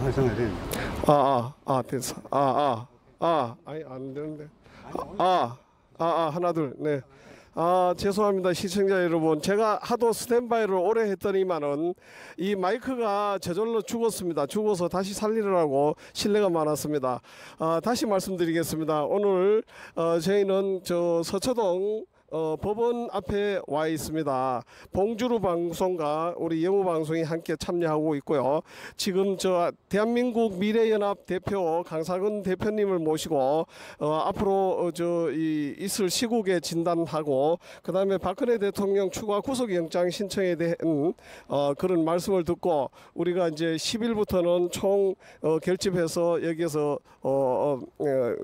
활성화 됩니다. 됐어. 아니, 안 되는데. 하나, 둘, 네. 죄송합니다. 시청자 여러분. 제가 하도 스탠바이를 오래 했더니만은 이 마이크가 저절로 죽었습니다. 죽어서 다시 살리느라고 실례가 많았습니다. 다시 말씀드리겠습니다. 오늘 저희는 저 서초동 법원 앞에 와 있습니다. 봉주루 방송과 우리 영우 방송이 함께 참여하고 있고요. 지금 저 대한민국 미래연합 대표 강사근 대표님을 모시고 앞으로 있을 시국에 진단하고 그다음에 박근혜 대통령 추가 구속영장 신청에 대한 그런 말씀을 듣고 우리가 이제 10일부터는 총 결집해서 여기에서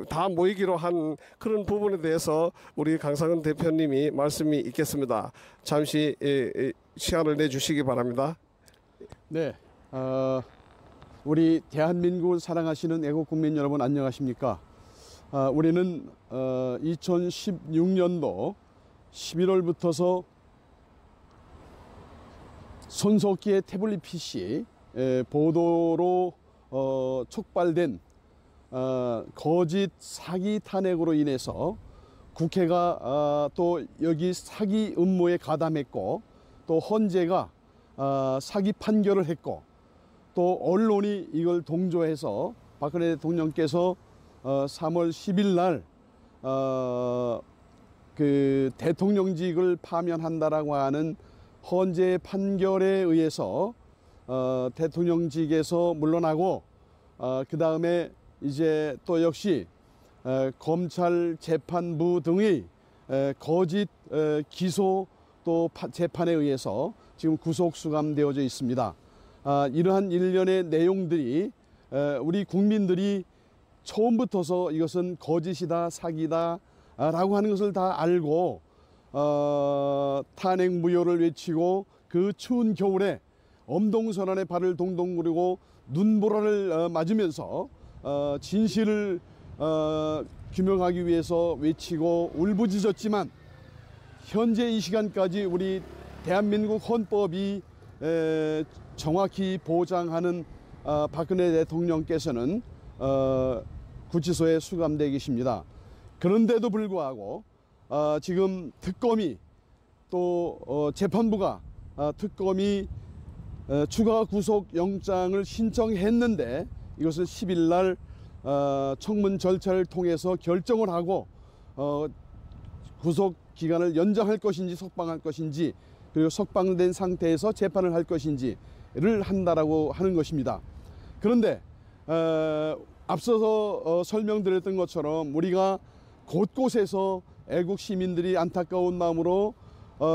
다 모이기로 한 그런 부분에 대해서 우리 강사근 대표님이 말씀이 있겠습니다. 잠시 시간을 내주시기 바랍니다. 네, 우리 대한민국을 사랑하시는 애국국민 여러분 안녕하십니까? 우리는 2016년도 11월부터서 손석희의 태블릿 PC 보도로 촉발된 거짓 사기 탄핵으로 인해서 국회가 또 여기 사기 음모에 가담했고 또 헌재가 사기 판결을 했고 또 언론이 이걸 동조해서 박근혜 대통령께서 3월 10일 날 그 대통령직을 파면한다라고 하는 헌재 판결에 의해서 대통령직에서 물러나고 그 다음에 이제 또 역시 검찰 재판부 등의 거짓 기소 또 재판에 의해서 지금 구속 수감되어져 있습니다. 이러한 일련의 내용들이 우리 국민들이 처음부터서 이것은 거짓이다 사기다 라고 하는 것을 다 알고 탄핵 무효를 외치고 그 추운 겨울에 엄동선언에 발을 동동 구르고 눈보라를 맞으면서 진실을 규명하기 위해서 외치고 울부짖었지만 현재 이 시간까지 우리 대한민국 헌법이 정확히 보장하는 박근혜 대통령께서는 구치소에 수감되어 계십니다. 그런데도 불구하고 지금 특검이 또 재판부가 특검이 추가 구속영장을 신청했는데 이것을 10일 날 청문 절차를 통해서 결정을 하고 구속 기간을 연장할 것인지 석방할 것인지 그리고 석방된 상태에서 재판을 할 것인지를 한다라고 하는 것입니다. 그런데 앞서서 설명드렸던 것처럼 우리가 곳곳에서 애국 시민들이 안타까운 마음으로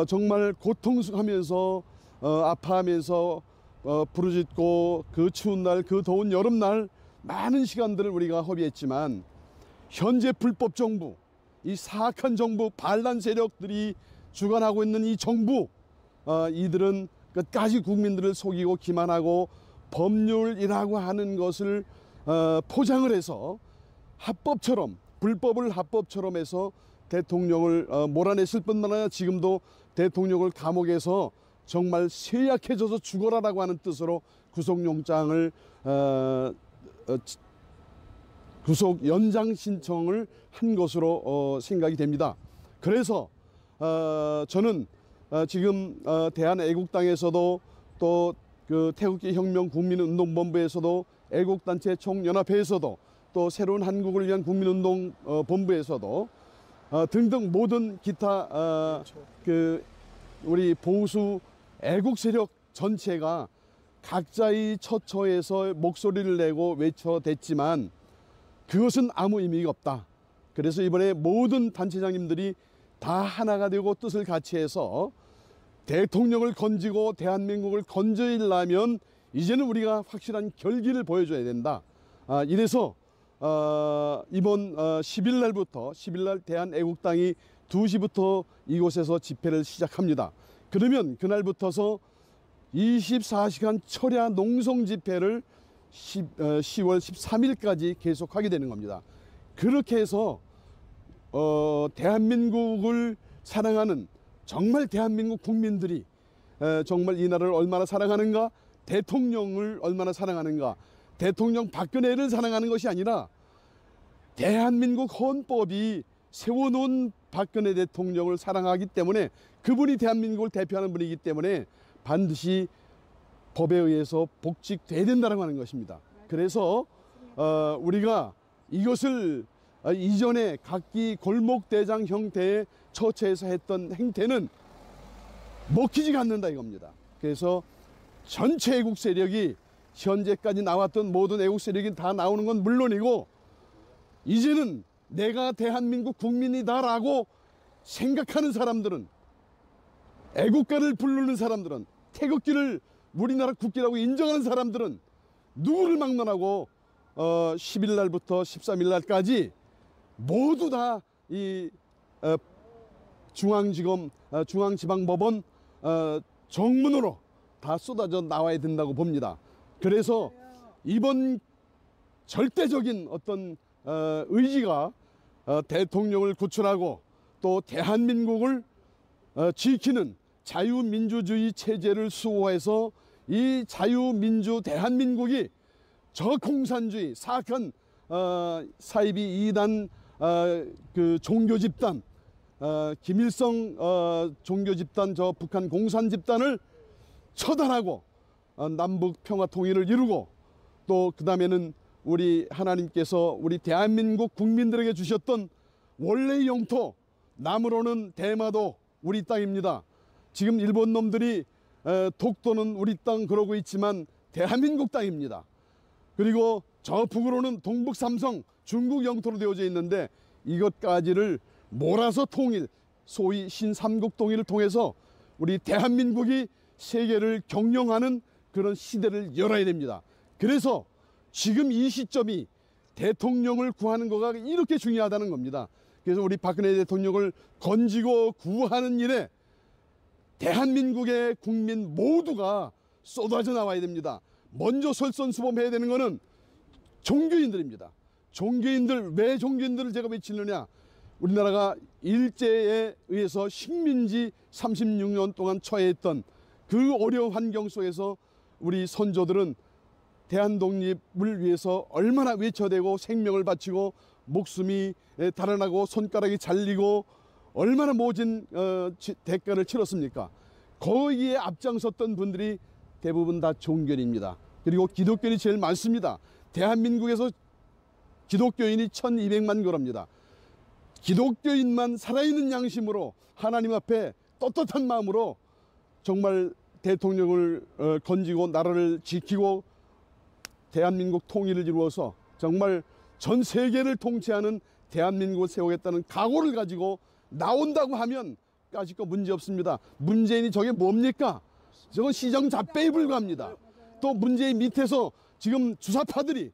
정말 고통하면서 아파하면서 부르짖고 그 추운 날 그 더운 여름날 많은 시간들을 우리가 허비했지만 현재 불법 정부 이 사악한 정부 반란 세력들이 주관하고 있는 이 정부 이들은 끝까지 국민들을 속이고 기만하고 법률이라고 하는 것을 포장을 해서 합법처럼 불법을 합법처럼 해서 대통령을 몰아냈을 뿐만 아니라 지금도 대통령을 감옥에서 정말 쇠약해져서 죽어라라고 하는 뜻으로 구속영장을 구속 연장 신청을 한 것으로 생각이 됩니다. 그래서 저는 지금 대한애국당에서도 또 그 태극기 혁명 국민운동본부에서도 애국단체 총연합회에서도 또 새로운 한국을 위한 국민운동 본부에서도 등등 모든 기타 그 우리 보수 애국 세력 전체가 각자의 처처에서 목소리를 내고 외쳐댔지만 그것은 아무 의미가 없다. 그래서 이번에 모든 단체장님들이 다 하나가 되고 뜻을 같이 해서 대통령을 건지고 대한민국을 건져내려면 이제는 우리가 확실한 결기를 보여줘야 된다. 이래서 이번 10일 날부터 10일 날 대한애국당이 2시부터 이곳에서 집회를 시작합니다. 그러면 그날부터서 24시간 철야 농성 집회를 10월 13일까지 계속하게 되는 겁니다. 그렇게 해서 대한민국을 사랑하는 정말 대한민국 국민들이 정말 이 나라를 얼마나 사랑하는가 대통령을 얼마나 사랑하는가 대통령 박근혜를 사랑하는 것이 아니라 대한민국 헌법이 세워놓은 박근혜 대통령을 사랑하기 때문에, 그분이 대한민국을 대표하는 분이기 때문에 반드시 법에 의해서 복직돼야 된다고 하는 것입니다. 그래서 우리가 이것을 이전에 각기 골목대장 형태의 처처에서 했던 행태는 먹히지가 않는다 이겁니다. 그래서 전체 애국 세력이 현재까지 나왔던 모든 애국 세력이 다 나오는 건 물론이고, 이제는 내가 대한민국 국민이다라고 생각하는 사람들은, 애국가를 부르는 사람들은, 태극기를 우리나라 국기라고 인정하는 사람들은 누구를 막론하고 10일 날부터 13일 날까지 모두 다 이 중앙지검, 중앙지방법원 정문으로 다 쏟아져 나와야 된다고 봅니다. 그래서 이번 절대적인 어떤 의지가 대통령을 구출하고 또 대한민국을 지키는 자유민주주의 체제를 수호해서 이 자유민주 대한민국이 저 공산주의 사악한 사이비 2단 그 종교 집단, 김일성 종교 집단, 저 북한 공산 집단을 처단하고 남북 평화 통일을 이루고, 또 그 다음에는 우리 하나님께서 우리 대한민국 국민들에게 주셨던 원래의 영토, 남으로는 대마도 우리 땅입니다. 지금 일본 놈들이 독도는 우리 땅 그러고 있지만 대한민국 땅입니다. 그리고 저 북으로는 동북 삼성 중국 영토로 되어져 있는데, 이것까지를 몰아서 통일, 소위 신삼국 통일을 통해서 우리 대한민국이 세계를 경영하는 그런 시대를 열어야 됩니다. 그래서 지금 이 시점이 대통령을 구하는 거가 이렇게 중요하다는 겁니다. 그래서 우리 박근혜 대통령을 건지고 구하는 일에 대한민국의 국민 모두가 쏟아져 나와야 됩니다. 먼저 설선수범해야 되는 것은 종교인들입니다. 종교인들, 왜 종교인들을 제가 외치느냐? 우리나라가 일제에 의해서 식민지 36년 동안 처해있던 그 어려운 환경 속에서 우리 선조들은 대한독립을 위해서 얼마나 외쳐대고 생명을 바치고 목숨이 달아나고 손가락이 잘리고 얼마나 모진 대가를 치렀습니까? 거기에 앞장섰던 분들이 대부분 다 종교인입니다. 그리고 기독교인이 제일 많습니다. 대한민국에서 기독교인이 1200만 그럽니다. 기독교인만 살아있는 양심으로 하나님 앞에 떳떳한 마음으로 정말 대통령을 건지고 나라를 지키고 대한민국 통일을 이루어서 정말 전 세계를 통치하는 대한민국을 세우겠다는 각오를 가지고 나온다고 하면 까짓 거 문제 없습니다. 문재인이 저게 뭡니까? 저건 시정잡배에 불과합니다. 또 문재인 밑에서 지금 주사파들이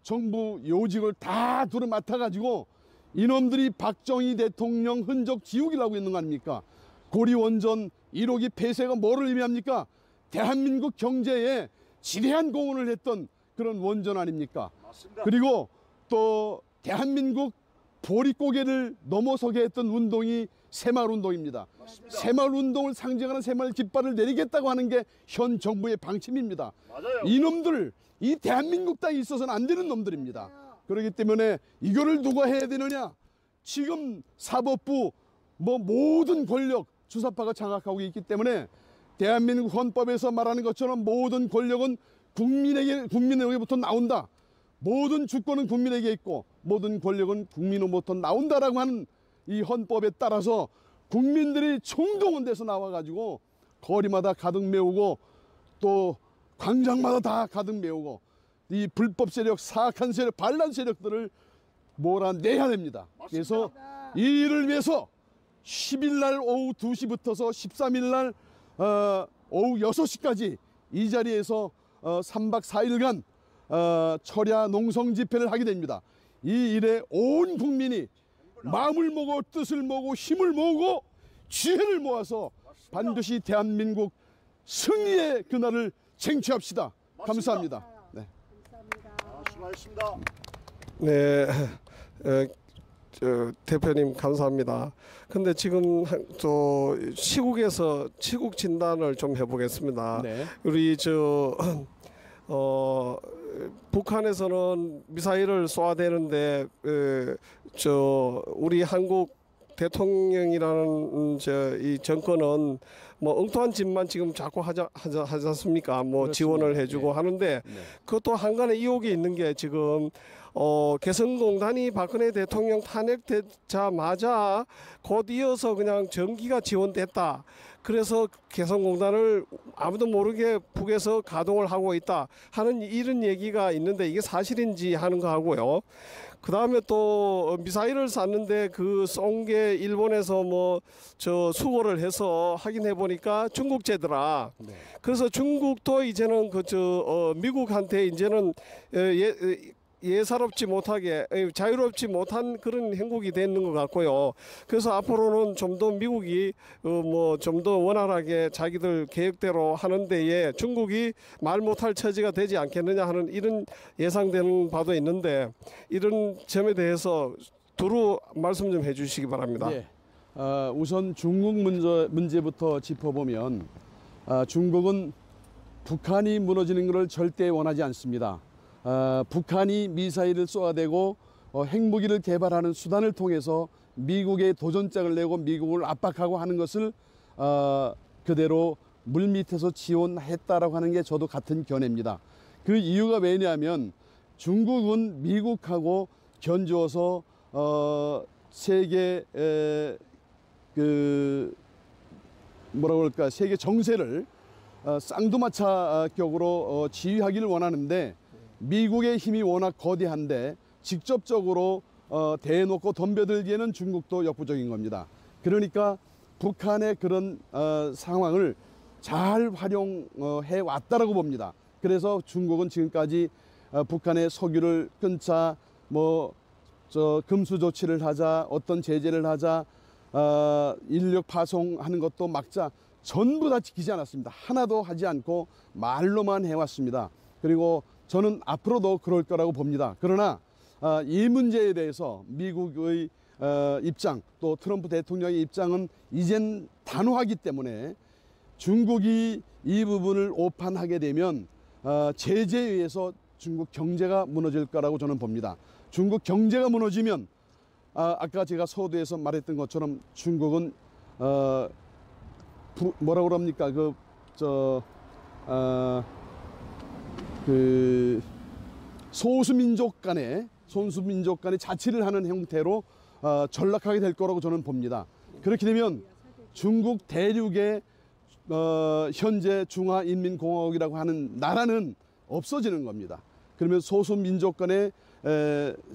정부 요직을 다 두루맡아가지고 이놈들이 박정희 대통령 흔적 지우기라고 있는 거 아닙니까? 고리원전 1호기 폐쇄가 뭐를 의미합니까? 대한민국 경제에 지대한 공헌을 했던 그런 원전 아닙니까? 맞습니다. 그리고 또 대한민국 보릿고개를 넘어서게 했던 운동이 새마을운동입니다. 맞습니다. 새마을운동을 상징하는 새마을 깃발을 내리겠다고 하는 게 현 정부의 방침입니다. 맞아요. 이놈들, 이 대한민국 땅에 있어서는 안 되는 놈들입니다. 그렇기 때문에 이거를 누가 해야 되느냐? 지금 사법부 모든 권력 주사파가 장악하고 있기 때문에 대한민국 헌법에서 말하는 것처럼 모든 권력은 국민에게부터 나온다. 모든 주권은 국민에게 있고 모든 권력은 국민으로부터 나온다라고 하는 이 헌법에 따라서 국민들이 총동원돼서 나와가지고 거리마다 가득 메우고 또 광장마다 다 가득 메우고 이 불법 세력, 사악한 세력, 반란 세력들을 몰아내야 됩니다. 그래서 이 일을 위해서 10일 날 오후 2시부터서 13일 날 오후 6시까지 이 자리에서 3박 4일간 철야 농성 집회를 하게 됩니다. 이 일에 온 국민이 마음을 모으고 뜻을 모으고 힘을 모으고 지혜를 모아서 반드시 대한민국 승리의 그날을 쟁취합시다. 감사합니다. 네. 수고하셨습니다. 네, 대표님 감사합니다. 근데 지금 시국에서 시국 진단을 좀 해보겠습니다. 네. 우리 북한에서는 미사일을 쏘아대는데 우리 한국 대통령이라는 이 정권은 뭐 엉뚱한 짓만 지금 자꾸 하지 않습니까? 뭐 그렇습니다. 지원을 해주고 하는데 그것도 한간에 이혹이 있는 게 지금 개성공단이 박근혜 대통령 탄핵되자마자 곧 이어서 그냥 전기가 지원됐다. 그래서 개성공단을 아무도 모르게 북에서 가동을 하고 있다 하는 이런 얘기가 있는데 이게 사실인지 하는 거 하고요. 그 다음에 또 미사일을 쐈는데 그 쏜 게 일본에서 뭐 수거를 해서 확인해 보니까 중국제더라. 그래서 중국도 이제는 미국한테 이제는 예사롭지 못하게 자유롭지 못한 그런 행국이 되는 것 같고요. 그래서 앞으로는 좀 더 미국이 좀 더 원활하게 자기들 계획대로 하는 데에 중국이 말 못할 처지가 되지 않겠느냐 하는 이런 예상되는 바도 있는데 이런 점에 대해서 두루 말씀 좀 해주시기 바랍니다. 예. 우선 중국 문제부터 짚어보면 중국은 북한이 무너지는 것을 절대 원하지 않습니다. 북한이 미사일을 쏘아대고 핵무기를 개발하는 수단을 통해서 미국에 도전장을 내고 미국을 압박하고 하는 것을 그대로 물밑에서 지원했다라고 하는 게 저도 같은 견해입니다. 그 이유가 왜냐하면 중국은 미국하고 견주어서 세계 세계 정세를 쌍두마차격으로 지휘하기를 원하는데 미국의 힘이 워낙 거대한데 직접적으로 대놓고 덤벼들기에는 중국도 역부족인 겁니다. 그러니까 북한의 그런 상황을 잘 활용해 왔다라고 봅니다. 그래서 중국은 지금까지 북한의 석유를 끊자, 금수 조치를 하자, 어떤 제재를 하자, 인력 파송하는 것도 막자 전부 다 지키지 않았습니다. 하나도 하지 않고 말로만 해왔습니다. 그리고 저는 앞으로도 그럴 거라고 봅니다. 그러나 이 문제에 대해서 미국의 입장 또 트럼프 대통령의 입장은 이젠 단호하기 때문에 중국이 이 부분을 오판하게 되면 제재에 의해서 중국 경제가 무너질 거라고 저는 봅니다. 중국 경제가 무너지면 아까 제가 서두에서 말했던 것처럼 중국은 뭐라고 그럽니까? 소수민족 간의 자치를 하는 형태로 전락하게 될 거라고 저는 봅니다. 그렇게 되면 중국 대륙의 현재 중화인민공화국이라고 하는 나라는 없어지는 겁니다. 그러면 소수민족 간의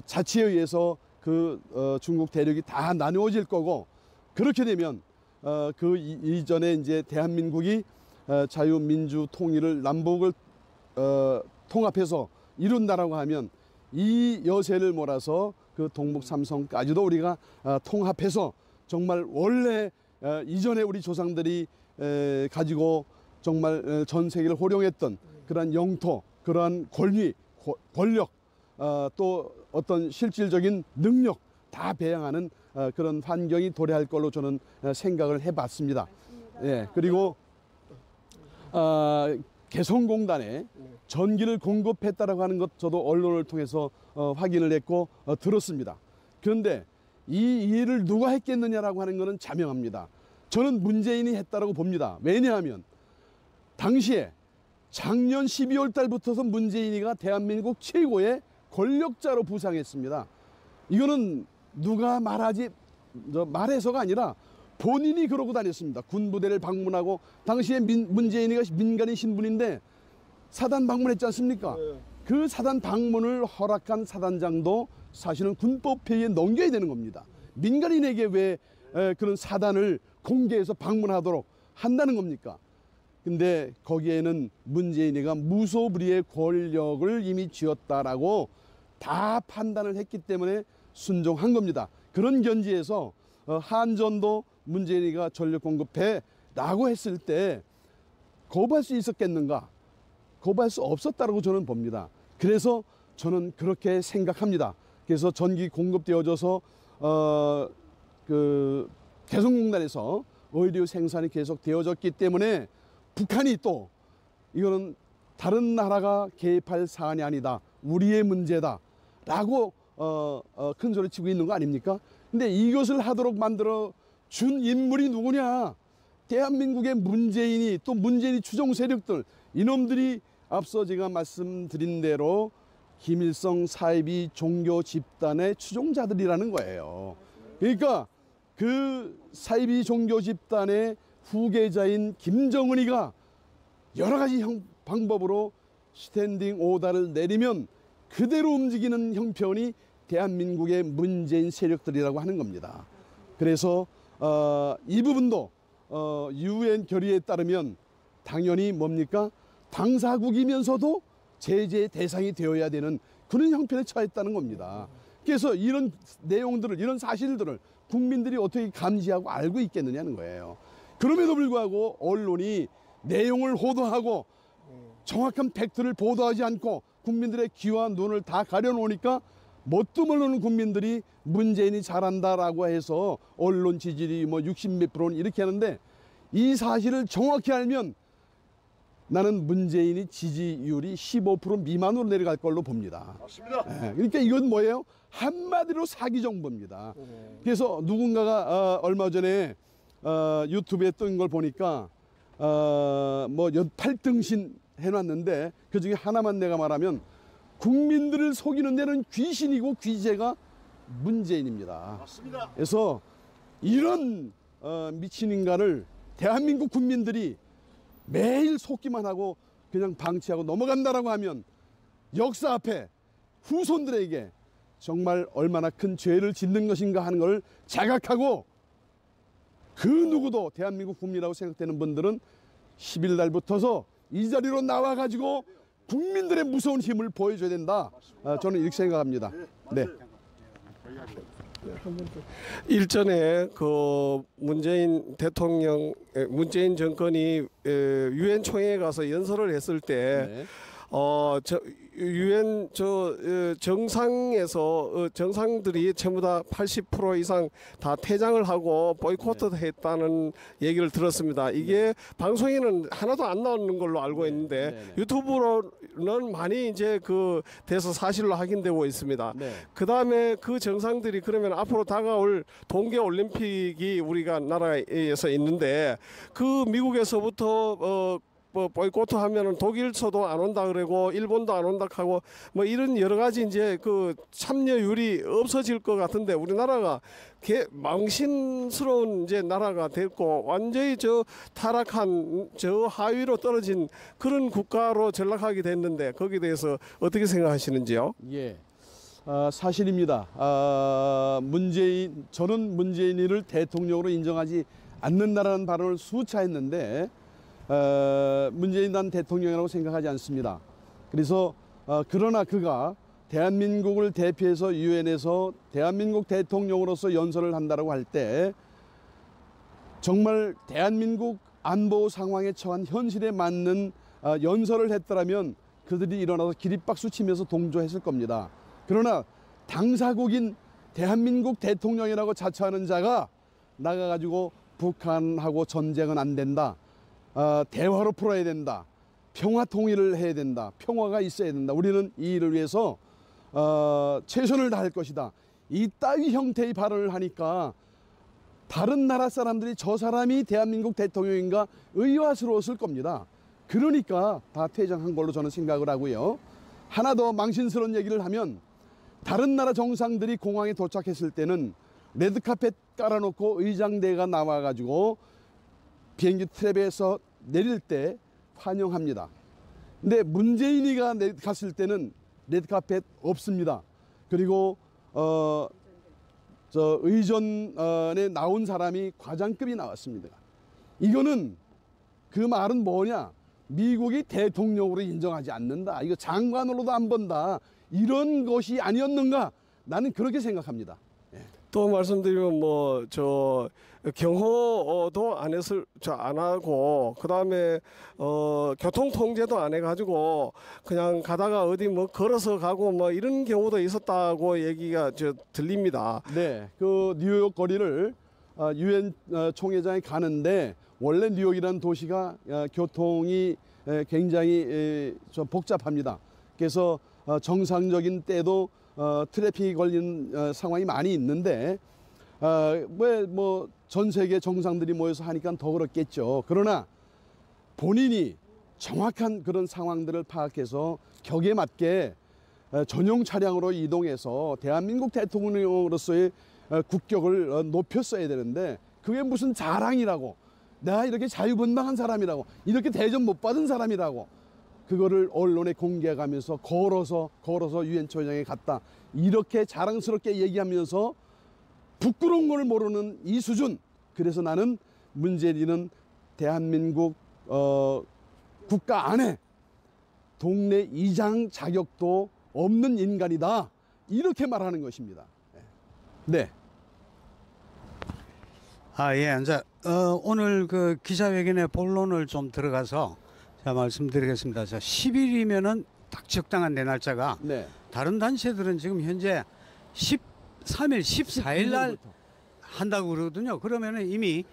자치에 의해서 중국 대륙이 다 나누어질 거고 그렇게 되면 이전에 이제 대한민국이 자유민주 통일을 남북을 통합해서 이룬다라고 하면 이 여세를 몰아서 그 동북 삼성까지도 우리가 통합해서 정말 원래 이전에 우리 조상들이 가지고 정말 전 세계를 호령했던 그러한 영토, 그러한 권력, 또 어떤 실질적인 능력 다 배양하는 그런 환경이 도래할 걸로 저는 생각을 해봤습니다. 예, 그리고 개성공단에 전기를 공급했다라고 하는 것 저도 언론을 통해서 확인을 했고 들었습니다. 그런데 이 일을 누가 했겠느냐라고 하는 것은 자명합니다. 저는 문재인이 했다라고 봅니다. 왜냐하면 당시에 작년 12월 달부터서 문재인이가 대한민국 최고의 권력자로 부상했습니다. 이거는 누가 말해서가 아니라 본인이 그러고 다녔습니다. 군부대를 방문하고 당시에 문재인이가 민간인 신분인데 사단 방문했지 않습니까? 그 사단 방문을 허락한 사단장도 사실은 군법회의에 넘겨야 되는 겁니다. 민간인에게 왜 그런 사단을 공개해서 방문하도록 한다는 겁니까? 근데 거기에는 문재인이가 무소불위의 권력을 이미 쥐었다라고 다 판단을 했기 때문에 순종한 겁니다. 그런 견지에서 한전도 문재인이가 전력 공급해 라고 했을 때 거부할 수 있었겠는가? 거부할 수 없었다고 저는 봅니다. 그래서 저는 그렇게 생각합니다. 그래서 전기 공급되어져서 개성공단에서 의류 생산이 계속 되어졌기 때문에 북한이 또 이거는 다른 나라가 개입할 사안이 아니다. 우리의 문제다라고 큰 소리 치고 있는 거 아닙니까? 근데 이것을 하도록 만들어 준 인물이 누구냐? 대한민국의 문재인이 또 문재인이 추종 세력들 이놈들이 앞서 제가 말씀드린 대로 김일성 사이비 종교 집단의 추종자들이라는 거예요. 그러니까 그 사이비 종교 집단의 후계자인 김정은이가 여러 가지 방법으로 스탠딩 오더를 내리면 그대로 움직이는 형편이 대한민국의 문재인 세력들이라고 하는 겁니다. 그래서 이 부분도 UN 결의에 따르면 당연히 뭡니까? 당사국이면서도 제재 대상이 되어야 되는 그런 형편에 처했다는 겁니다. 그래서 이런 내용들을, 이런 사실들을 국민들이 어떻게 감지하고 알고 있겠느냐는 거예요. 그럼에도 불구하고 언론이 내용을 호도하고 정확한 팩트를 보도하지 않고 국민들의 귀와 눈을 다 가려놓으니까 뭣도 모르는 국민들이 문재인이 잘한다라고 해서 언론 지지율이 뭐 60몇 프로는 이렇게 하는데, 이 사실을 정확히 알면 나는 문재인이 지지율이 15% 미만으로 내려갈 걸로 봅니다. 맞습니다. 그러니까 이건 뭐예요? 한마디로 사기 정보입니다. 그래서 누군가가 얼마 전에 유튜브에 뜬 걸 보니까 뭐 8등신 해놨는데 그 중에 하나만 내가 말하면 국민들을 속이는 데는 귀신이고 귀재가 문재인입니다. 맞습니다. 그래서 이런 미친 인간을 대한민국 국민들이 매일 속기만 하고 그냥 방치하고 넘어간다라고 하면 역사 앞에 후손들에게 정말 얼마나 큰 죄를 짓는 것인가 하는 걸 자각하고, 그 누구도 대한민국 국민이라고 생각되는 분들은 10일 날부터서 이 자리로 나와가지고 국민들의 무서운 힘을 보여줘야 된다. 저는 이렇게 생각합니다. 네. 일전에 그 문재인 대통령, 문재인 정권이 유엔 총회에 가서 연설을 했을 때 유엔 정상에서 정상들이 전부 다 80% 이상 다 퇴장을 하고 보이콧했다는 얘기를 들었습니다. 이게 방송에는 하나도 안 나오는 걸로 알고 있는데 유튜브로는 많이 이제 그 돼서 사실로 확인되고 있습니다. 그 다음에 그 정상들이 그러면 앞으로 다가올 동계 올림픽이 우리가 나라에서 있는데 그 미국에서부터 보이콧 하면은 독일서도 안 온다 그러고 일본도 안 온다 하고 뭐 이런 여러 가지 이제 그 참여율이 없어질 것 같은데, 우리나라가 망신스러운 이제 나라가 됐고 완전히 저 타락한 저 하위로 떨어진 그런 국가로 전락하게 됐는데 거기에 대해서 어떻게 생각하시는지요? 예. 사실입니다. 저는 문재인을 대통령으로 인정하지 않는다라는 발언을 수차 했는데 문재인 난 대통령이라고 생각하지 않습니다. 그래서 그러나 그가 대한민국을 대표해서 유엔에서 대한민국 대통령으로서 연설을 한다고 할 때 정말 대한민국 안보 상황에 처한 현실에 맞는 연설을 했더라면 그들이 일어나서 기립박수 치면서 동조했을 겁니다. 그러나 당사국인 대한민국 대통령이라고 자처하는 자가 나가가지고 북한하고 전쟁은 안 된다, 대화로 풀어야 된다, 평화 통일을 해야 된다, 평화가 있어야 된다, 우리는 이 일을 위해서 최선을 다할 것이다, 이따위 형태의 발언을 하니까 다른 나라 사람들이 저 사람이 대한민국 대통령인가 의아스러웠을 겁니다. 그러니까 다 퇴장한 걸로 저는 생각을 하고요. 하나 더 망신스러운 얘기를 하면, 다른 나라 정상들이 공항에 도착했을 때는 레드카펫 깔아놓고 의장대가 나와가지고 비행기 트랩에서 내릴 때 환영합니다. 근데 문재인이가 갔을 때는 레드카펫 없습니다. 그리고 저 의전에 나온 사람이 과장급이 나왔습니다. 이거는 그 말은 뭐냐? 미국이 대통령으로 인정하지 않는다, 이거 장관으로도 안 본다, 이런 것이 아니었는가? 나는 그렇게 생각합니다. 또 말씀드리면 뭐 저 경호도 안 하고 그다음에 교통 통제도 안 해가지고 그냥 가다가 어디 뭐 걸어서 가고 뭐 이런 경우도 있었다고 얘기가 들립니다. 네, 그 뉴욕 거리를 유엔 총회장이 가는데 원래 뉴욕이라는 도시가 교통이 굉장히 좀 복잡합니다. 그래서 정상적인 때도 트래픽이 걸리는 상황이 많이 있는데 왜 뭐 전 세계 정상들이 모여서 하니까 더 그렇겠죠. 그러나 본인이 정확한 그런 상황들을 파악해서 격에 맞게 전용 차량으로 이동해서 대한민국 대통령으로서의 국격을 높였어야 되는데 그게 무슨 자랑이라고, 내가 이렇게 자유분방한 사람이라고, 이렇게 대접 못 받은 사람이라고 그거를 언론에 공개해가면서 걸어서 유엔 총회장에 갔다 이렇게 자랑스럽게 얘기하면서 부끄러운 걸 모르는 이 수준. 그래서 나는 문재인은 대한민국 국가 안에 동네 이장 자격도 없는 인간이다 이렇게 말하는 것입니다. 네. 예, 이제 오늘 그 기자회견의 본론을 좀 들어가서 제가 말씀드리겠습니다. 10일이면은 딱 적당한 내 날짜가, 네. 다른 단체들은 지금 현재 13일, 14일 날 한다고 그러거든요. 그러면은 이미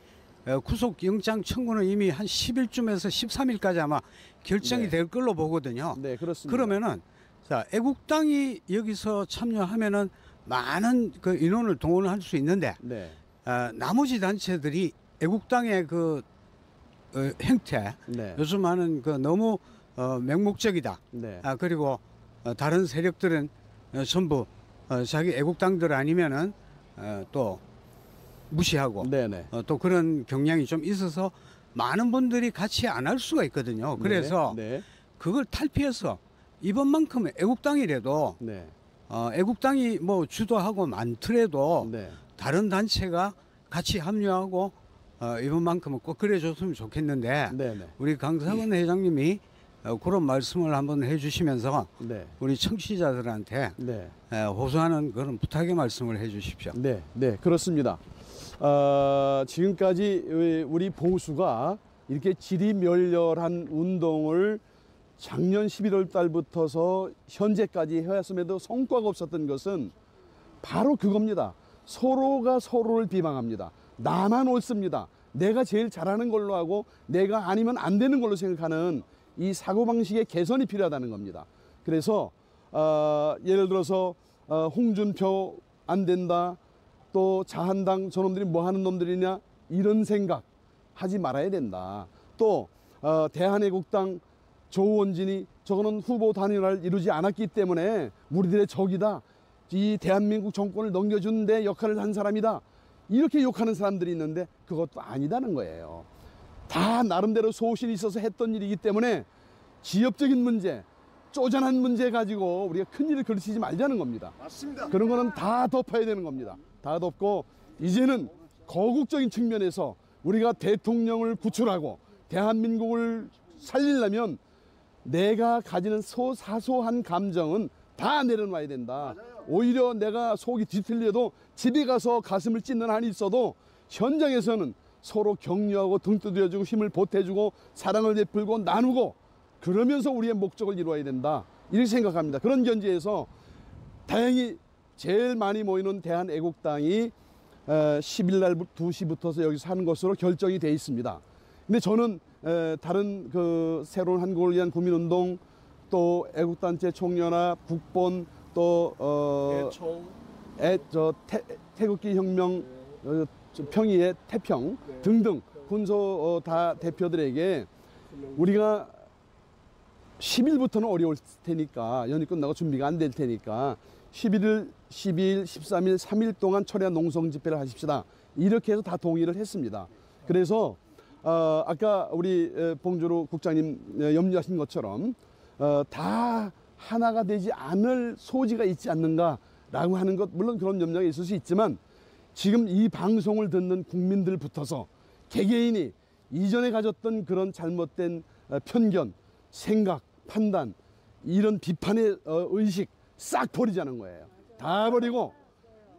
구속 영장 청구는 이미 한 10일쯤에서 13일까지 아마 결정이 네. 될 걸로 보거든요. 네, 그렇습니다. 그러면은 자, 애국당이 여기서 참여하면은 많은 그 인원을 동원할 수 있는데 네. 나머지 단체들이 애국당의 그 행태, 네. 요즘 하는 그 너무 맹목적이다. 네. 그리고 다른 세력들은 전부 자기 애국당들 아니면은 또 무시하고 네네. 또 그런 경향이 좀 있어서 많은 분들이 같이 안 할 수가 있거든요. 그래서 네. 그걸 탈피해서 이번만큼은 애국당이라도 네. 애국당이 뭐 주도하고 많더라도 네. 다른 단체가 같이 합류하고 이번만큼은 꼭 그래줬으면 좋겠는데 네. 네. 우리 강사건 회장님이 그런 말씀을 한번 해주시면서 네. 우리 청취자들한테 네. 호소하는 그런 부탁의 말씀을 해주십시오. 네. 네. 그렇습니다. 지금까지 우리 보수가 이렇게 지리멸렬한 운동을 작년 11월 달부터서 현재까지 해왔음에도 성과가 없었던 것은 바로 그겁니다. 서로가 서로를 비방합니다. 나만 옳습니다. 내가 제일 잘하는 걸로 하고 내가 아니면 안 되는 걸로 생각하는 이 사고방식의 개선이 필요하다는 겁니다. 그래서 예를 들어서 홍준표 안 된다, 또 자한당 저놈들이 뭐 하는 놈들이냐 이런 생각 하지 말아야 된다. 또 대한애국당 조원진이 저거는 후보 단일화를 이루지 않았기 때문에 우리들의 적이다, 이 대한민국 정권을 넘겨주는 데 역할을 한 사람이다, 이렇게 욕하는 사람들이 있는데 그것도 아니다는 거예요. 다 나름대로 소신이 있어서 했던 일이기 때문에 지역적인 문제, 쪼잔한 문제 가지고 우리가 큰일을 걸치지 말자는 겁니다. 맞습니다. 그런 거는 다 덮어야 되는 겁니다. 다 덮고 이제는 거국적인 측면에서 우리가 대통령을 구출하고 대한민국을 살리려면 내가 가지는 사소한 감정은 다 내려놔야 된다. 오히려 내가 속이 뒤틀려도 집에 가서 가슴을 찢는 한이 있어도 현장에서는 서로 격려하고 등 두드려주고 힘을 보태주고 사랑을 베풀고 나누고 그러면서 우리의 목적을 이루어야 된다, 이렇게 생각합니다. 그런 견지에서 다행히 제일 많이 모이는 대한애국당이 10일 날 2시부터서 여기서 하는 것으로 결정이 돼 있습니다. 근데 저는 다른 그 새로운 한국을 위한 국민운동, 또 애국단체 총연합, 국본, 또 태극기 혁명, 평의의 태평 등등 군소 다 대표들에게 우리가 10일부터는 어려울 테니까, 연휴 끝나고 준비가 안 될 테니까 11일, 12일, 13일, 3일 동안 철야 농성 집회를 하십시다, 이렇게 해서 다 동의를 했습니다. 그래서 아까 우리 봉주루 국장님 염려하신 것처럼 다 하나가 되지 않을 소지가 있지 않는가라고 하는 것, 물론 그런 염려가 있을 수 있지만 지금 이 방송을 듣는 국민들부터서 개개인이 이전에 가졌던 그런 잘못된 편견, 생각, 판단, 이런 비판의 의식 싹 버리자는 거예요. 다 버리고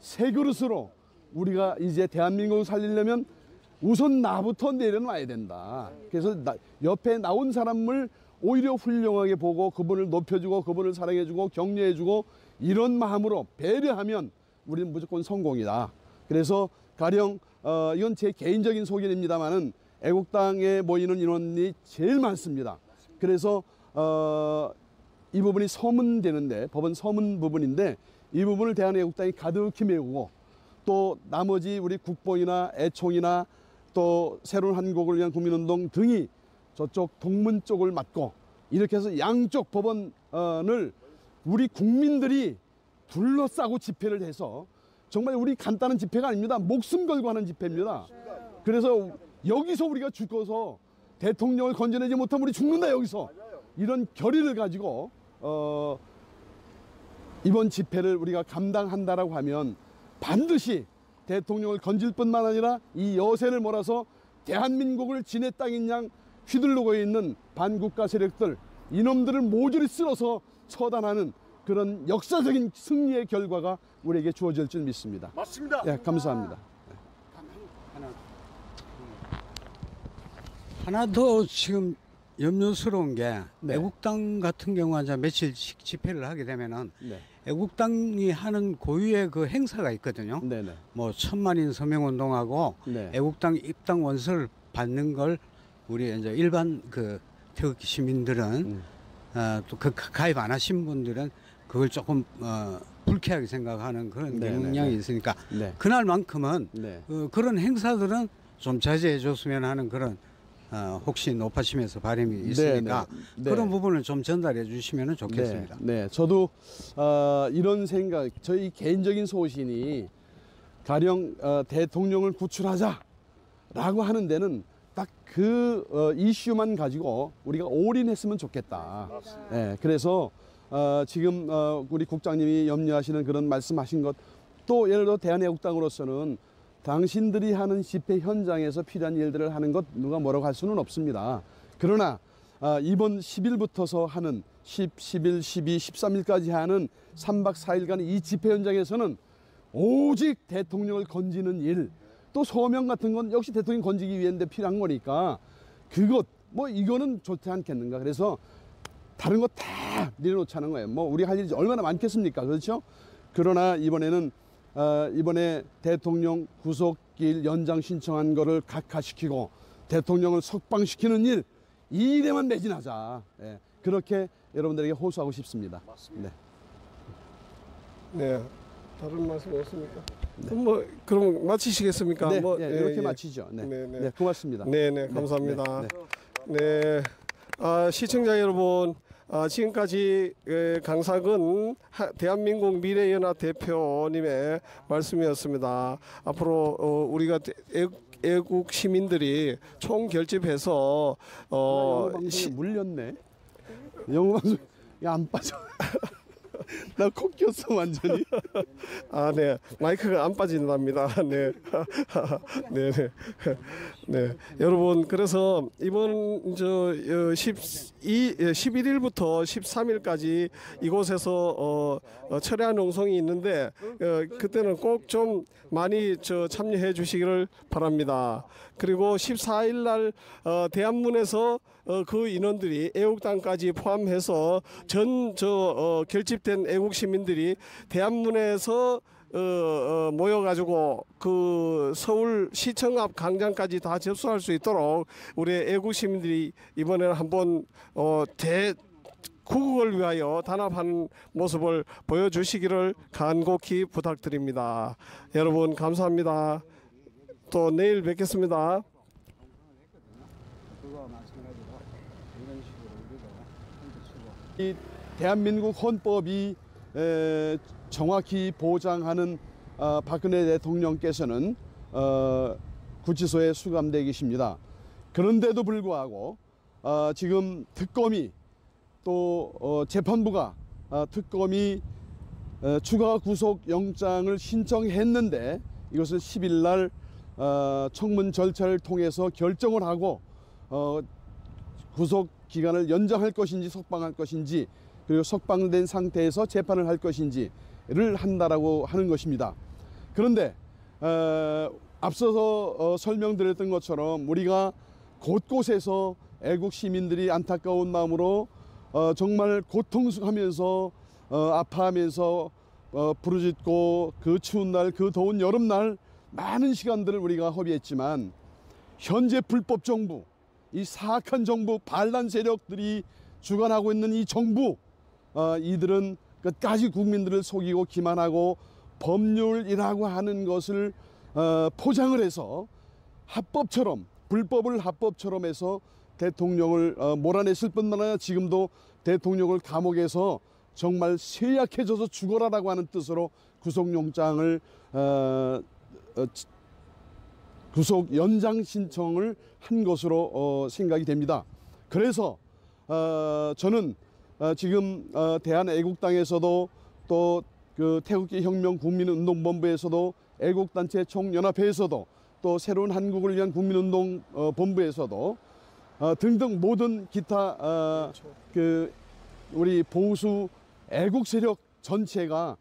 새 그릇으로 우리가 이제 대한민국을 살리려면 우선 나부터 내려놔야 된다. 그래서 옆에 나온 사람을 오히려 훌륭하게 보고 그분을 높여주고 그분을 사랑해주고 격려해주고 이런 마음으로 배려하면 우리는 무조건 성공이다. 그래서 가령 이건 제 개인적인 소견입니다만은 애국당에 모이는 인원이 제일 많습니다. 그래서 이 부분이 서문되는데, 법원 서문 부분인데 이 부분을 대한애국당이 가득히 메우고, 또 나머지 우리 국본이나 애총이나 또 새로운 한국을 위한 국민운동 등이 저쪽 동문 쪽을 맡고, 이렇게 해서 양쪽 법원을 우리 국민들이 둘러싸고 집회를 해서, 정말 우리 간단한 집회가 아닙니다. 목숨 걸고 하는 집회입니다. 그래서 여기서 우리가 죽어서 대통령을 건져내지 못하면 우리 죽는다, 여기서. 이런 결의를 가지고 이번 집회를 우리가 감당한다라고 하면 반드시 대통령을 건질 뿐만 아니라 이 여세를 몰아서 대한민국을 지네 땅인 양 휘둘르고 있는 반국가 세력들, 이놈들을 모조리 쓸어서 처단하는 그런 역사적인 승리의 결과가 우리에게 주어질 줄 믿습니다. 맞습니다. 예, 감사합니다. 하나 더 지금 염려스러운 게, 네. 애국당 같은 경우 이제 며칠씩 집회를 하게 되면은 네, 애국당이 하는 고유의 그 행사가 있거든요. 네, 뭐 1000만인 서명운동하고 네. 애국당 입당 원서를 받는 걸 우리 이제 일반 그 태극기 시민들은 또 그 가입 안 하신 분들은 그걸 조금 불쾌하게 생각하는 그런 네, 경향이 네. 있으니까 네, 그날만큼은 네. 그런 행사들은 좀 자제해 줬으면 하는 그런 혹시 높아심에서 바람이 있으니까 네, 네. 그런 부분을 좀 전달해 주시면 좋겠습니다. 네, 네. 저도 이런 생각, 저희 개인적인 소신이 가령 대통령을 구출하자라고 하는 데는 딱 그 이슈만 가지고 우리가 올인했으면 좋겠다. 네, 그래서 지금 우리 국장님이 염려하시는 그런 말씀하신 것, 또 예를 들어 대한애국당으로서는 당신들이 하는 집회 현장에서 필요한 일들을 하는 것 누가 뭐라고 할 수는 없습니다. 그러나 이번 10일부터서 하는 10, 11, 12, 13일까지 하는 3박 4일간 이 집회 현장에서는 오직 대통령을 건지는 일, 또 소명 같은 건 역시 대통령 건지기 위한데 필요한 거니까 그것 뭐 이거는 좋지 않겠는가. 그래서 다른 거 다 내려놓자는 거예요. 뭐 우리 할 일이 얼마나 많겠습니까, 그렇죠? 그러나 이번에는 이번에 대통령 구속기일 연장 신청한 거를 각하시키고 대통령을 석방시키는 일, 이 일에만 매진하자. 예, 그렇게 여러분들에게 호소하고 싶습니다. 맞습니다. 네. 네. 다른 말씀 없습니까? 뭐 그럼 마치시겠습니까? 네, 뭐, 네, 이렇게 마치죠. 네. 네, 네. 네, 고맙습니다. 네, 감사합니다. 네, 네, 시청자 여러분, 지금까지 강사근 대한민국 미래연합 대표님의 말씀이었습니다. 앞으로 우리가 애국 시민들이 총 결집해서 영어 방송에 물렸네. 영어 방송 안 빠져. 나 코 꼈어 완전히. 네, 마이크가 안 빠진답니다. 네, 네. 여러분, 그래서 이번 11일부터 13일까지 이곳에서 철야 농성이 있는데 그때는 꼭 좀 많이 참여해 주시기를 바랍니다. 그리고 14일 날 대한문에서 그 인원들이 애국당까지 포함해서 결집된 애국 시민들이 대한문에서 모여가지고 그 서울 시청 앞 광장까지 다 접수할 수 있도록 우리 애국 시민들이 이번에는 한번 구국을 위하여 단합하는 모습을 보여주시기를 간곡히 부탁드립니다. 여러분 감사합니다. 또 내일 뵙겠습니다. 이 대한민국 헌법이 정확히 보장하는 박근혜 대통령께서는 구치소에 수감되어 계십니다. 그런데도 불구하고 지금 특검이 또 재판부가 특검이 추가 구속 영장을 신청했는데 이것을 10일 날 청문 절차를 통해서 결정을 하고 구속 기간을 연장할 것인지 석방할 것인지, 그리고 석방된 상태에서 재판을 할 것인지를 한다라고 하는 것입니다. 그런데 앞서서 설명드렸던 것처럼 우리가 곳곳에서 애국 시민들이 안타까운 마음으로 정말 고통하면서 아파하면서 부르짖고 그 추운 날, 그 더운 여름날 많은 시간들을 우리가 허비했지만 현재 불법 정부, 이 사악한 정부 반란 세력들이 주관하고 있는 이 정부, 이들은 끝까지 국민들을 속이고 기만하고 법률이라고 하는 것을 포장을 해서 합법처럼, 불법을 합법처럼 해서 대통령을 몰아냈을 뿐만 아니라 지금도 대통령을 감옥에서 정말 쇠약해져서 죽어라라고 하는 뜻으로 구속영장을 구속 연장 신청을 한 것으로 생각이 됩니다. 그래서 저는 지금 대한애국당에서도 또 그 태극기 혁명 국민운동본부에서도 애국단체 총연합회에서도 또 새로운 한국을 위한 국민운동 본부에서도 등등 모든 기타 그 우리 보수 애국 세력 전체가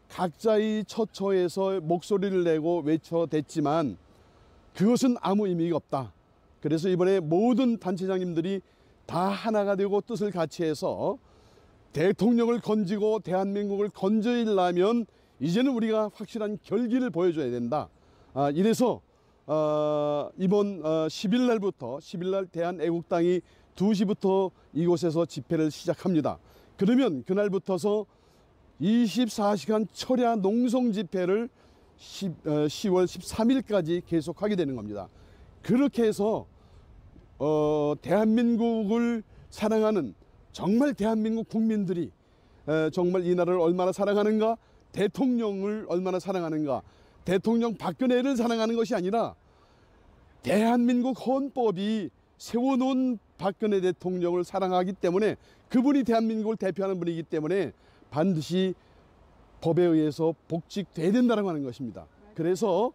각자의 처처에서 목소리를 내고 외쳐댔지만 그것은 아무 의미가 없다. 그래서 이번에 모든 단체장님들이 다 하나가 되고 뜻을 같이 해서 대통령을 건지고 대한민국을 건져내려면 이제는 우리가 확실한 결기를 보여줘야 된다. 이래서 이번 10일 날부터 10일 날 대한애국당이 2시부터 이곳에서 집회를 시작합니다. 그러면 그날부터서 24시간 철야 농성 집회를 10월 13일까지 계속하게 되는 겁니다. 그렇게 해서 대한민국을 사랑하는 정말 대한민국 국민들이 정말 이 나라를 얼마나 사랑하는가, 대통령을 얼마나 사랑하는가, 대통령 박근혜를 사랑하는 것이 아니라 대한민국 헌법이 세워놓은 박근혜 대통령을 사랑하기 때문에 그분이 대한민국을 대표하는 분이기 때문에 반드시 법에 의해서 복직돼야 된다고 하는 것입니다. 그래서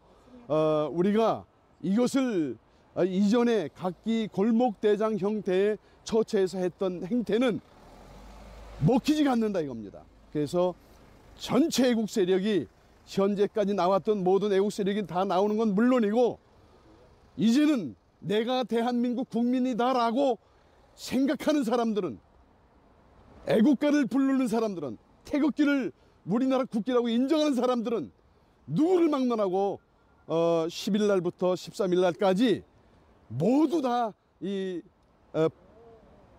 우리가 이것을 이전에 각기 골목대장 형태의 처처에서 했던 행태는 먹히지가 않는다 이겁니다. 그래서 전체 애국 세력이 현재까지 나왔던 모든 애국 세력이 다 나오는 건 물론이고 이제는 내가 대한민국 국민이다라고 생각하는 사람들은, 애국가를 부르는 사람들은, 태극기를 우리나라 국기라고 인정하는 사람들은 누구를 막론하고 10일 날부터 13일 날까지 모두 다 이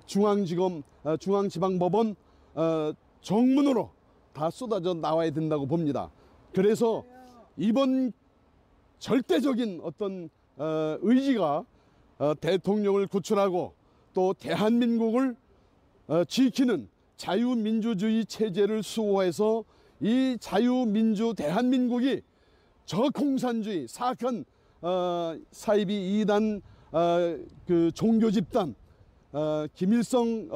중앙지검, 중앙지방법원 정문으로 다 쏟아져 나와야 된다고 봅니다. 그래서 이번 절대적인 어떤 의지가 대통령을 구출하고 또 대한민국을 지키는 자유민주주의 체제를 수호해서 이 자유민주 대한민국이 저공산주의 사악한 사이비 2단 그 종교 집단, 김일성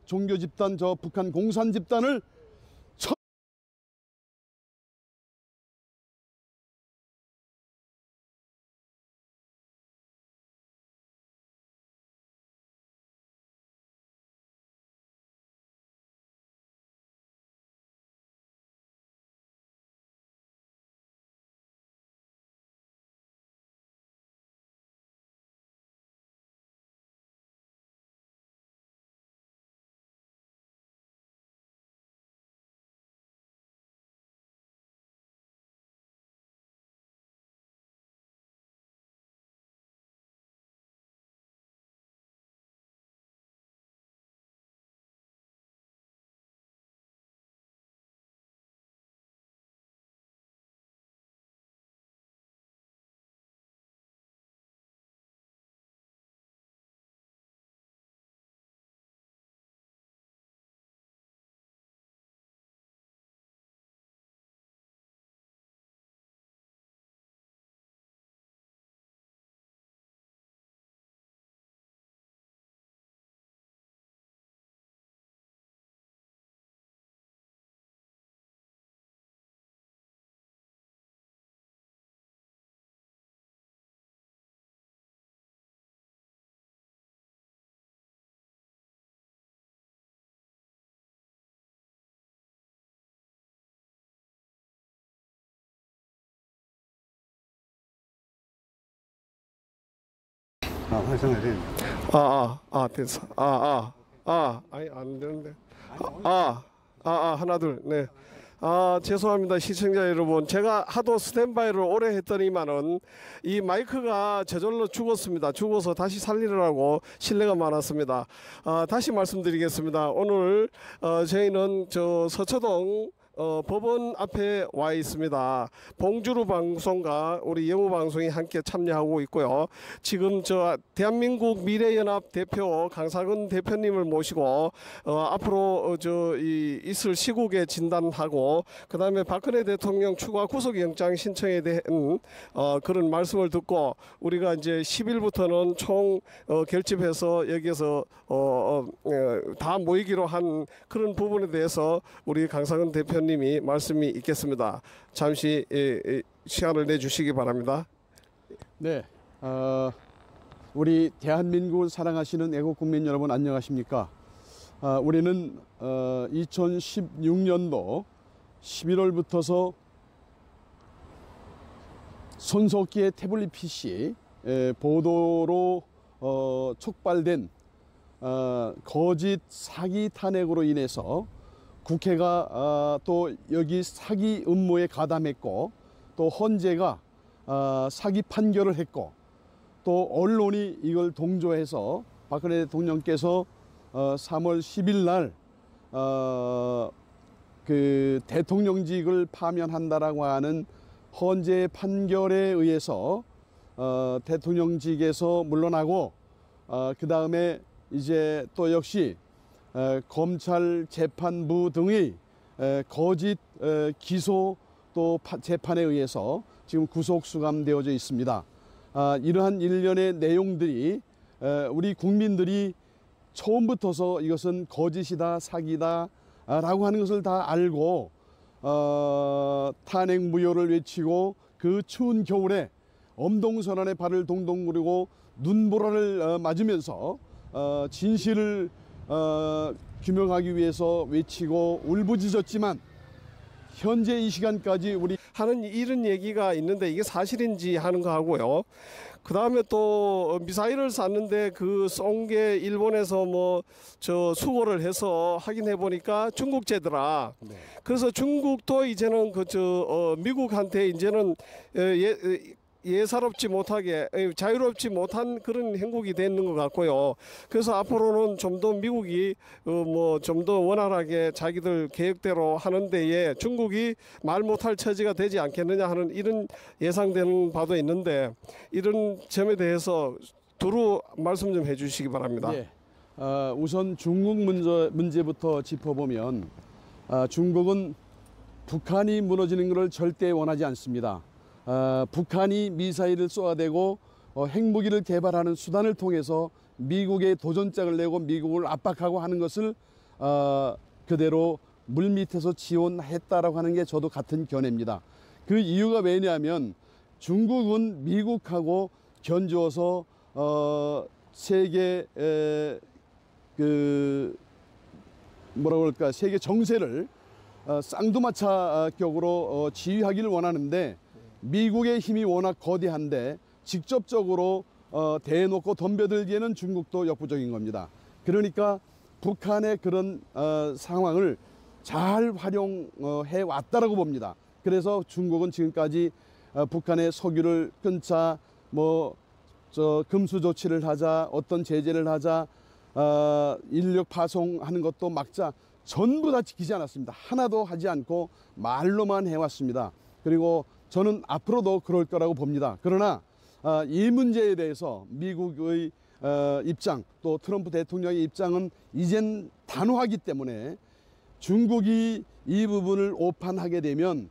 종교 집단, 저 북한 공산 집단을 활성화 됩니다. 됐어. 아니 안 되는데. 하나 둘, 네. 죄송합니다. 시청자 여러분. 제가 하도 스탠바이를 오래 했더니만은 이 마이크가 저절로 죽었습니다. 죽어서 다시 살리느라고 실례가 많았습니다. 다시 말씀드리겠습니다. 오늘 저희는 저 서초동 법원 앞에 와 있습니다. 봉주루 방송과 우리 영우 방송이 함께 참여하고 있고요. 지금 저 대한민국 미래연합 대표 강사근 대표님을 모시고 앞으로 있을 시국에 진단하고 그다음에 박근혜 대통령 추가 구속영장 신청에 대한 그런 말씀을 듣고 우리가 이제 10일부터는 총 결집해서 여기에서 다 모이기로 한 그런 부분에 대해서 우리 강사근 대표님이 말씀이 있겠습니다. 잠시 시간을 내주시기 바랍니다. 네, 우리 대한민국을 사랑하시는 애국국민 여러분 안녕하십니까? 우리는 2016년도 11월부터서 손석희의 태블릿 PC 보도로 촉발된 거짓 사기 탄핵으로 인해서 국회가 또 여기 사기 음모에 가담했고 또 헌재가 사기 판결을 했고 또 언론이 이걸 동조해서 박근혜 대통령께서 3월 10일 날 그 대통령직을 파면한다라고 하는 헌재 판결에 의해서 대통령직에서 물러나고 그 다음에 이제 또 역시 검찰 재판부 등의 거짓 기소 또 재판에 의해서 지금 구속 수감되어져 있습니다. 이러한 일련의 내용들이 우리 국민들이 처음부터서 이것은 거짓이다 사기다 라고 하는 것을 다 알고 탄핵 무효를 외치고 그 추운 겨울에 엄동선언에 발을 동동 구르고 눈보라를 맞으면서 진실을 규명하기 위해서 외치고 울부짖었지만 현재 이 시간까지 우리 하는 이런 얘기가 있는데 이게 사실인지 하는 거 하고요. 그 다음에 또 미사일을 쐈는데 그 쏜 게 일본에서 뭐 저 수거를 해서 확인해 보니까 중국제더라. 네. 그래서 중국도 이제는 미국한테 이제는 예사롭지 못하게 자유롭지 못한 그런 행국이 되는 것 같고요. 그래서 앞으로는 좀 더 미국이 좀 더 원활하게 자기들 계획대로 하는 데에 중국이 말 못할 처지가 되지 않겠느냐 하는 이런 예상되는 바도 있는데 이런 점에 대해서 두루 말씀 좀 해주시기 바랍니다. 네. 우선 중국 문제부터 짚어보면 중국은 북한이 무너지는 것을 절대 원하지 않습니다. 북한이 미사일을 쏘아대고 핵무기를 개발하는 수단을 통해서 미국에 도전장을 내고 미국을 압박하고 하는 것을 그대로 물밑에서 지원했다라고 하는 게 저도 같은 견해입니다. 그 이유가 왜냐하면 중국은 미국하고 견주어서 세계 세계 정세를 쌍두마차격으로 지휘하기를 원하는데 미국의 힘이 워낙 거대한데 직접적으로 대놓고 덤벼들기에는 중국도 역부족인 겁니다. 그러니까 북한의 그런 상황을 잘 활용해 왔다라고 봅니다. 그래서 중국은 지금까지 북한의 석유를 끊자, 금수 조치를 하자, 어떤 제재를 하자, 인력 파송하는 것도 막자, 전부 다 지키지 않았습니다. 하나도 하지 않고 말로만 해왔습니다. 그리고 저는 앞으로도 그럴 거라고 봅니다. 그러나 이 문제에 대해서 미국의 입장 또 트럼프 대통령의 입장은 이젠 단호하기 때문에 중국이 이 부분을 오판하게 되면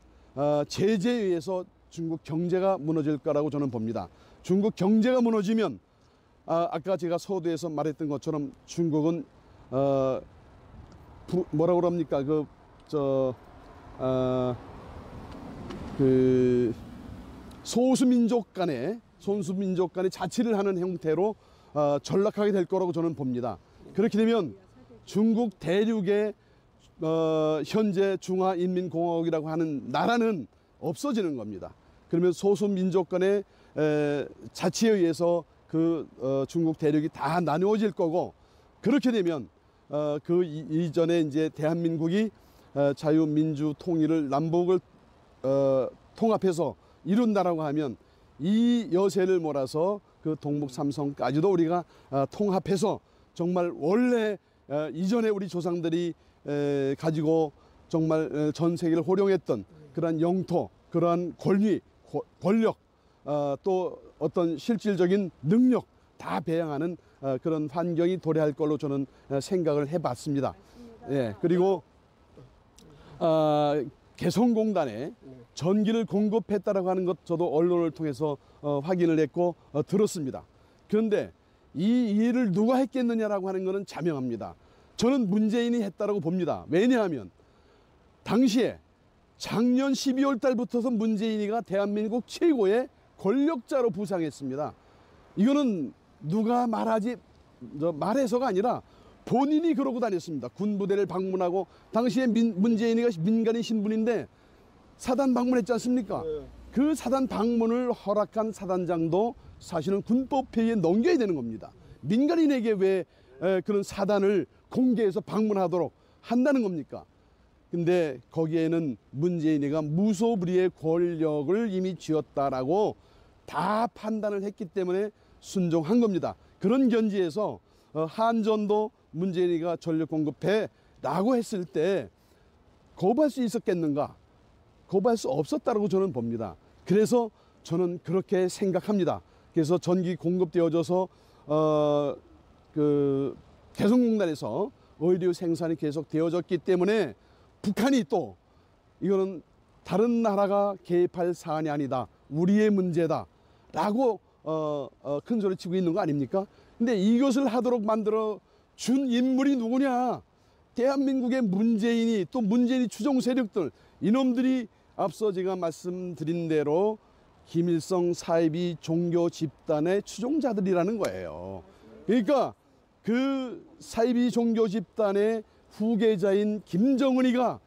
제재에 의해서 중국 경제가 무너질 거라고 저는 봅니다. 중국 경제가 무너지면 아까 제가 서두에서 말했던 것처럼 중국은 뭐라고 그럽니까? 소수민족 간의 자치를 하는 형태로 전락하게 될 거라고 저는 봅니다. 그렇게 되면 중국 대륙의 현재 중화인민공화국이라고 하는 나라는 없어지는 겁니다. 그러면 소수민족 간의 자치에 의해서 중국 대륙이 다 나누어질 거고, 그렇게 되면 그 이전에 이제 대한민국이 자유민주 통일을 남북을 통합해서 이룬다라고 하면 이 여세를 몰아서 그 동북 삼성까지도 우리가 통합해서 정말 원래 이전에 우리 조상들이 가지고 정말 전 세계를 호령했던 그러한 영토, 그러한 권위, 권력, 또 어떤 실질적인 능력 다 배양하는 그런 환경이 도래할 걸로 저는 생각을 해봤습니다. 예, 그리고 개성공단에 전기를 공급했다라고 하는 것 저도 언론을 통해서 확인을 했고 들었습니다. 그런데 이 일을 누가 했겠느냐라고 하는 것은 자명합니다. 저는 문재인이 했다라고 봅니다. 왜냐하면 당시에 작년 12월 달부터서 문재인이가 대한민국 최고의 권력자로 부상했습니다. 이거는 누가 말해서가 아니라 본인이 그러고 다녔습니다. 군부대를 방문하고 당시에 문재인이가 민간인 신분인데 사단 방문했지 않습니까? 그 사단 방문을 허락한 사단장도 사실은 군법회의에 넘겨야 되는 겁니다. 민간인에게 왜 그런 사단을 공개해서 방문하도록 한다는 겁니까? 근데 거기에는 문재인이가 무소불위의 권력을 이미 쥐었다라고 다 판단을 했기 때문에 순종한 겁니다. 그런 견지에서 한전도 문재인이가 전력 공급해 라고 했을 때 거부할 수 있었겠는가? 거부할 수 없었다고 저는 봅니다. 그래서 저는 그렇게 생각합니다. 그래서 전기 공급되어져서 그 개성공단에서 의류 생산이 계속 되어졌기 때문에 북한이 또 이거는 다른 나라가 개입할 사안이 아니다. 우리의 문제다. 라고 큰 소리 치고 있는 거 아닙니까? 근데 이것을 하도록 만들어 준 인물이 누구냐? 대한민국의 문재인이 또 문재인이 추종 세력들 이놈들이 앞서 제가 말씀드린 대로 김일성 사이비 종교 집단의 추종자들이라는 거예요. 그러니까 그 사이비 종교 집단의 후계자인 김정은이가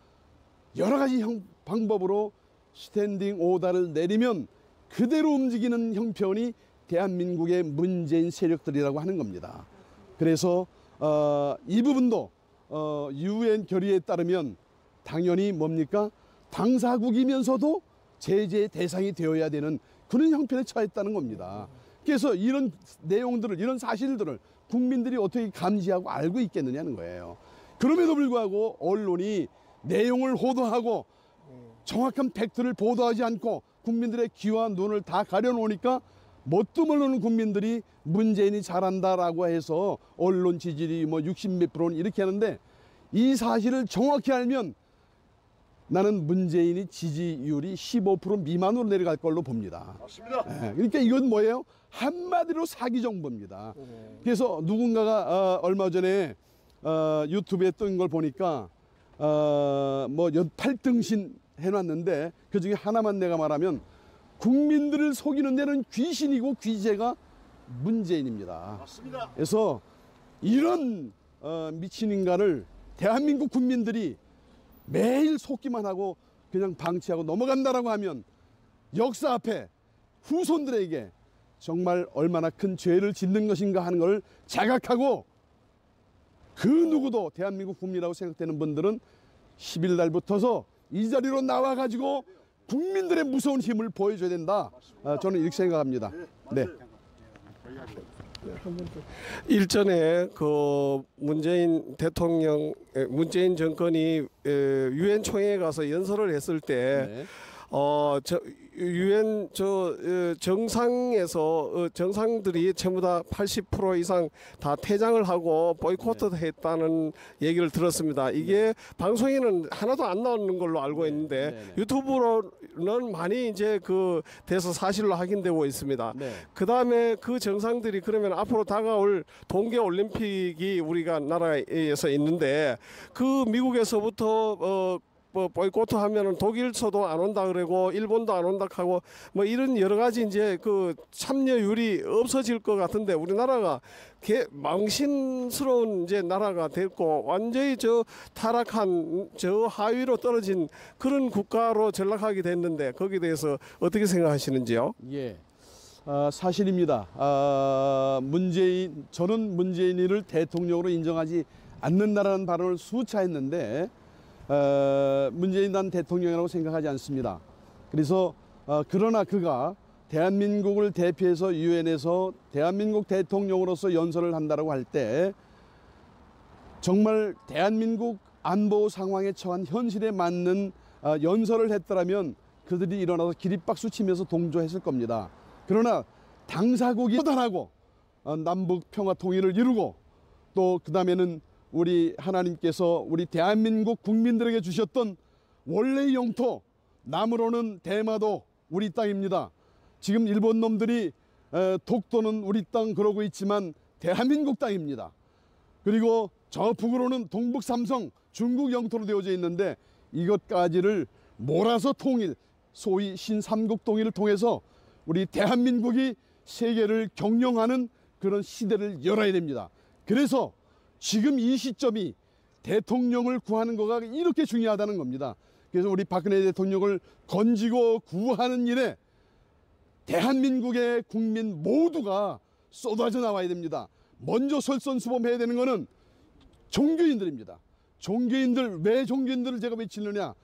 여러 가지 방법으로 스탠딩 오더를 내리면 그대로 움직이는 형편이 대한민국의 문재인 세력들이라고 하는 겁니다. 그래서 이 부분도 UN 결의에 따르면 당연히 뭡니까? 당사국이면서도 제재의 대상이 되어야 되는 그런 형편에 처했다는 겁니다. 그래서 이런 내용들을, 이런 사실들을 국민들이 어떻게 감지하고 알고 있겠느냐는 거예요. 그럼에도 불구하고 언론이 내용을 호도하고 정확한 팩트를 보도하지 않고 국민들의 귀와 눈을 다 가려놓으니까 뭣도 모르는 국민들이 문재인이 잘한다라고 해서 언론 지지율이 뭐 60몇 %는 이렇게 하는데 이 사실을 정확히 알면 나는 문재인이 지지율이 15% 미만으로 내려갈 걸로 봅니다. 맞습니다. 그러니까 이건 뭐예요? 한마디로 사기 정보입니다. 그래서 누군가가 얼마 전에 유튜브에 뜬 걸 보니까 뭐 8등신 해놨는데 그 중에 하나만 내가 말하면 국민들을 속이는 데는 귀신이고 귀재가 문재인입니다. 맞습니다. 그래서 이런 미친 인간을 대한민국 국민들이 매일 속기만 하고 그냥 방치하고 넘어간다라고 하면 역사 앞에 후손들에게 정말 얼마나 큰 죄를 짓는 것인가 하는 걸 자각하고 그 누구도 대한민국 국민이라고 생각되는 분들은 10일 날부터서 이 자리로 나와가지고 국민들의 무서운 힘을 보여줘야 된다. 저는 이렇게 생각합니다. 네. 일전에 그 문재인 대통령, 문재인 정권이 유엔 총회에 가서 연설을 했을 때 유엔 정상에서 정상들이 전부 다 80% 이상 다 퇴장을 하고 보이콧했다는 얘기를 들었습니다. 이게 방송에는 하나도 안 나오는 걸로 알고 있는데 유튜브로는 많이 이제 그 돼서 사실로 확인되고 있습니다. 그 다음에 그 정상들이 그러면 앞으로 다가올 동계 올림픽이 우리가 나라에서 있는데 그 미국에서부터 뭐 보이콧 하면은 독일서도 안 온다 그러고 일본도 안 온다 하고 뭐 이런 여러 가지 이제 그 참여율이 없어질 것 같은데 우리나라가 망신스러운 이제 나라가 됐고 완전히 저 타락한 저 하위로 떨어진 그런 국가로 전락하게 됐는데 거기에 대해서 어떻게 생각하시는지요? 예. 사실입니다. 저는 문재인을 대통령으로 인정하지 않는다라는 발언을 수차 했는데 문재인 난 대통령이라고 생각하지 않습니다. 그래서 그러나 그가 대한민국을 대표해서 유엔에서 대한민국 대통령으로서 연설을 한다고 할 때 정말 대한민국 안보 상황에 처한 현실에 맞는 연설을 했더라면 그들이 일어나서 기립박수 치면서 동조했을 겁니다. 그러나 당사국이 처단하고 남북 평화 통일을 이루고 또 그 다음에는 우리 하나님께서 우리 대한민국 국민들에게 주셨던 원래의 영토 남으로는 대마도 우리 땅입니다. 지금 일본 놈들이 독도는 우리 땅 그러고 있지만 대한민국 땅입니다. 그리고 저 북으로는 동북 삼성 중국 영토로 되어져 있는데 이것까지를 몰아서 통일, 소위 신삼국 통일을 통해서 우리 대한민국이 세계를 경영하는 그런 시대를 열어야 됩니다. 그래서 지금 이 시점이 대통령을 구하는 거가 이렇게 중요하다는 겁니다. 그래서 우리 박근혜 대통령을 건지고 구하는 일에 대한민국의 국민 모두가 쏟아져 나와야 됩니다. 먼저 솔선수범해야 되는 것은 종교인들입니다. 종교인들, 왜 종교인들을 제가 외치느냐?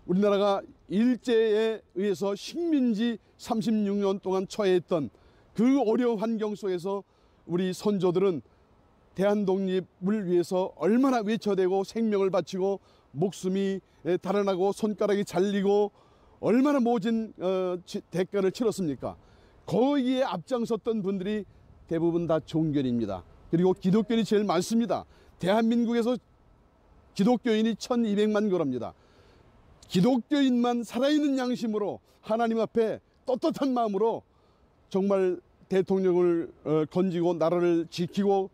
우리나라가 일제에 의해서 식민지 36년 동안 처해있던 그 어려운 환경 속에서 우리 선조들은 대한독립을 위해서 얼마나 외쳐대고 생명을 바치고 목숨이 달아나고 손가락이 잘리고 얼마나 모진 대가를 치렀습니까? 거기에 앞장섰던 분들이 대부분 다 종교인입니다. 그리고 기독교인이 제일 많습니다. 대한민국에서 기독교인이 1200만 그럽니다. 기독교인만 살아있는 양심으로 하나님 앞에 떳떳한 마음으로 정말 대통령을 건지고 나라를 지키고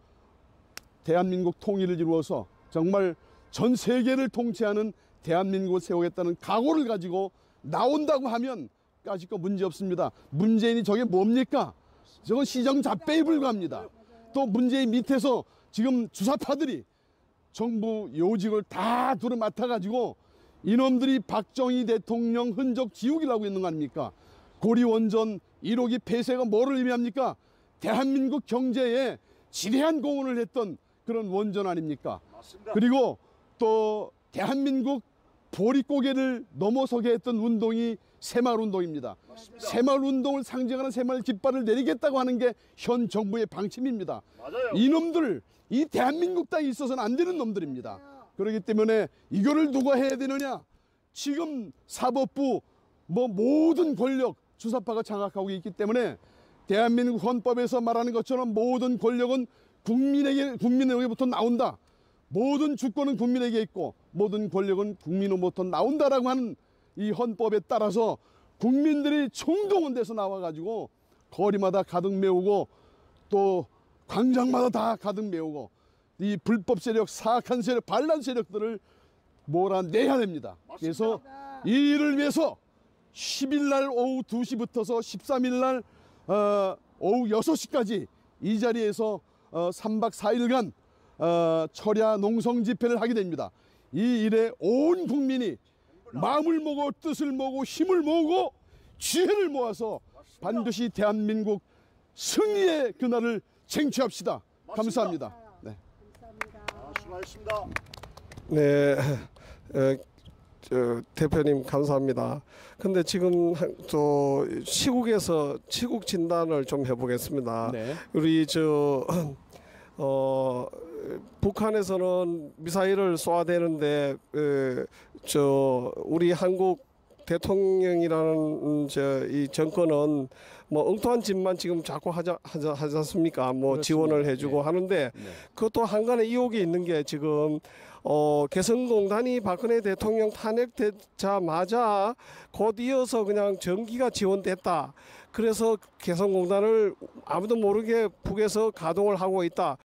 대한민국 통일을 이루어서 정말 전 세계를 통치하는 대한민국을 세우겠다는 각오를 가지고 나온다고 하면 까짓 거 문제 없습니다. 문재인이 저게 뭡니까? 저건 시정잡배에 불과합니다. 또 문재인 밑에서 지금 주사파들이 정부 요직을 다 두루맡아가지고 이놈들이 박정희 대통령 흔적 지우기라고 있는 거 아닙니까? 고리원전 1호기 폐쇄가 뭐를 의미합니까? 대한민국 경제에 지대한 공헌을 했던 그런 원전 아닙니까? 맞습니다. 그리고 또 대한민국 보릿고개를 넘어서게 했던 운동이 새마을운동입니다. 맞습니다. 새마을운동을 상징하는 새마을 깃발을 내리겠다고 하는 게 현 정부의 방침입니다. 맞아요. 이놈들, 이 대한민국 땅에 있어서는 안 되는 놈들입니다. 그렇기 때문에 이거를 누가 해야 되느냐? 지금 사법부 모든 권력 주사파가 장악하고 있기 때문에 대한민국 헌법에서 말하는 것처럼 모든 권력은 국민에게부터 나온다. 모든 주권은 국민에게 있고 모든 권력은 국민으로부터 나온다라고 하는 이 헌법에 따라서 국민들이 총동원돼서 나와가지고 거리마다 가득 메우고 또 광장마다 다 가득 메우고 이 불법 세력, 사악한 세력, 반란 세력들을 몰아내야 됩니다. 그래서 이 일을 위해서 10일 날 오후 2시부터서 13일 날 오후 6시까지 이 자리에서 3박 4일간 철야 농성 집회를 하게 됩니다. 이 일에 온 국민이 마음을 모으고 뜻을 모으고 힘을 모으고 지혜를 모아서 반드시 대한민국 승리의 그날을 쟁취합시다. 감사합니다. 네. 수고하셨습니다. 네, 대표님 감사합니다. 근데 지금 또 시국에서 시국 진단을 좀 해보겠습니다. 네. 우리 북한에서는 미사일을 쏘아대는데 우리 한국 대통령이라는 이 정권은 엉뚱한 짓만 지금 자꾸 하지 않습니까? 그렇습니다. 지원을 해주고 네. 하는데 네. 그것도 한간에 이혹이 있는 게 지금 개성공단이 박근혜 대통령 탄핵되자마자 곧 이어서 그냥 전기가 지원됐다. 그래서 개성공단을 아무도 모르게 북에서 가동을 하고 있다.